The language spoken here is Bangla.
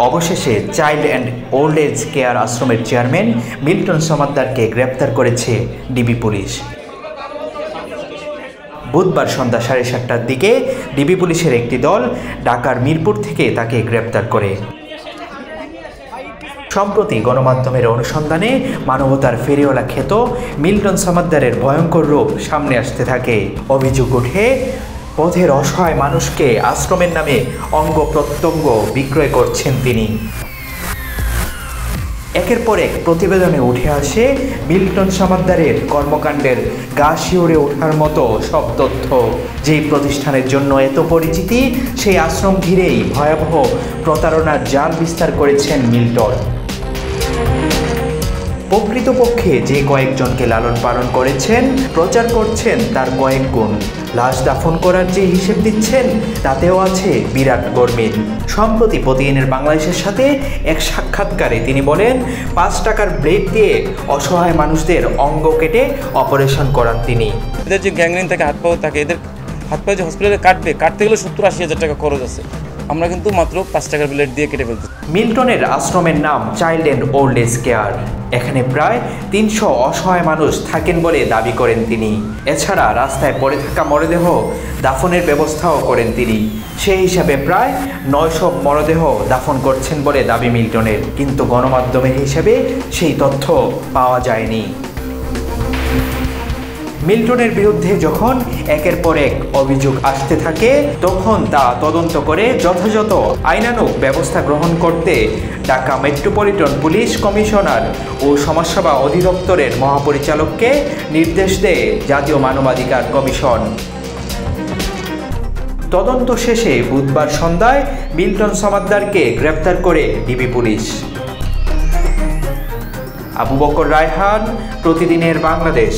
অবশেষে child and old age care আশ্রমের চেয়ারম্যান মিল্টন সমাদ্দারকে গ্রেপ্তার করেছে ডিবি পুলিশ। বুধবার সন্ধ্যা 7:30টার দিকে ডিবি পুলিশের একটি দল ঢাকার মিরপুর থেকে তাকে গ্রেপ্তার করে। সম্প্রতি গণমাধ্যমের অনুসন্ধানে মানবতার ফেরিওয়ালা খ্যাত মিল্টন সমাদ্দারের ভয়ঙ্কর রূপ সামনে আসতে থাকে। অভিযোগ ওঠে, পথের অসহায় মানুষকে আশ্রমের নামে অঙ্গ প্রত্যঙ্গ বিক্রয় করছেন তিনি। একের পর এক প্রতিবেদনে উঠে আসে মিল্টন সমাদ্দারের কর্মকাণ্ডের গা শিউরে ওঠার মতো সব তথ্য। যেই প্রতিষ্ঠানের জন্য এত পরিচিতি, সেই আশ্রম ঘিরেই ভয়াবহ প্রতারণার জাল বিস্তার করেছেন মিল্টন। প্রকৃতপক্ষে যে কয়েকজনকে লালন পালন করেছেন, প্রচার করছেন তার কয়েক গুণ। লাশ দাফন করার যে হিসেব দিচ্ছেন, তাতেও আছে বিরাট গরমিল। সম্প্রতি প্রতিদিনের বাংলাদেশের সাথে এক সাক্ষাৎকারে তিনি বলেন, 5 টাকার ব্লেড দিয়ে অসহায় মানুষদের অঙ্গ কেটে অপারেশন করান তিনি। এদের যে গ্যাংরিন থাকে, হাত পাও থাকে, এদের হাত পায়ে যে হসপিটালে কাটতে গেলে 70-80 হাজার টাকা খরচ আছে। আমরা কিন্তু মাত্র 5 টাকার ব্লেড দিয়ে কেটে ফেলছি। মিল্টনের আশ্রমের নাম child and old age care. এখানে প্রায় 300 অসহায় মানুষ থাকেন বলে দাবি করেন তিনি। এছাড়া রাস্তায় পড়ে থাকা মরদেহ দাফনের ব্যবস্থাও করেন তিনি। সেই হিসাবে প্রায় 900 মরদেহ দাফন করছেন বলে দাবি মিল্টনের, কিন্তু গণমাধ্যমের হিসেবে সেই তথ্য পাওয়া যায়নি। মিল্টনের বিরুদ্ধে যখন একের পর এক অভিযোগ আসতে থাকে, তখন তা তদন্ত করে যথাযথ আইনানুগ ব্যবস্থা গ্রহণ করতে ঢাকা মেট্রোপলিটন পুলিশ কমিশনার ও সমাজসেবা অধিদপ্তরের মহাপরিচালককে নির্দেশ দেয় জাতীয় মানবাধিকার কমিশন। তদন্ত শেষে বুধবার সন্ধ্যায় মিল্টন সমাদ্দারকে গ্রেপ্তার করে ডিবি পুলিশ। আবু বকর রায়হান, প্রতিদিনের বাংলাদেশ।